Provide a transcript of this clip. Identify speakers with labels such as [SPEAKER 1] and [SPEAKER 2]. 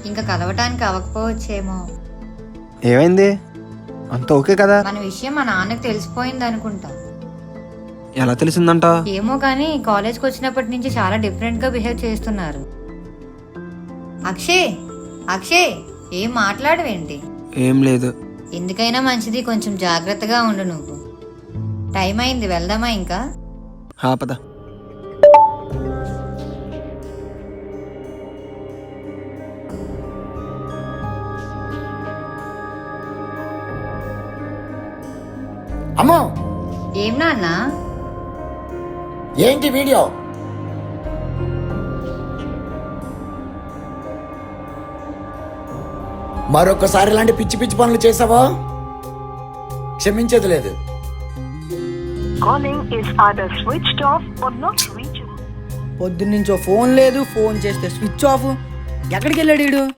[SPEAKER 1] ఇంకా కలవటానికి అవ్వకపోవచ్చేమో.
[SPEAKER 2] ఏమైంది? అంత ఓకే కదా?
[SPEAKER 1] మన విషయం మా నాన్నకి తెలిసిపోయింది అనుకుంటా.
[SPEAKER 2] ఎలా తెలిసిందంట?
[SPEAKER 1] ఏమో కానీ కాలేజ్కి వచ్చినప్పటి నుంచి చాలా డిఫరెంట్ గా బిహేవ్ చేస్తున్నారు. అక్షయ్ అక్షయ్ ఏం మాట్లాడవేంటి?
[SPEAKER 2] ఏం లేదు.
[SPEAKER 1] ఎందుకైనా మంచిది, కొంచెం జాగ్రత్తగా ఉండు నువ్వు. టైం అయింది, వెళ్దామా ఇంకా?
[SPEAKER 2] పద.
[SPEAKER 3] అమ్మో,
[SPEAKER 1] ఏం నాన్న?
[SPEAKER 3] ఏంటి వీడియో? మరొకసారి ఇలాంటి పిచ్చి పిచ్చి పనులు చేసావో క్షమించేది లేదు.
[SPEAKER 4] పొద్దున్నుంచో ఫోన్ లేదు, ఫోన్ చేస్తే స్విచ్ ఆఫ్. ఎక్కడికి వెళ్ళాడు వీడు?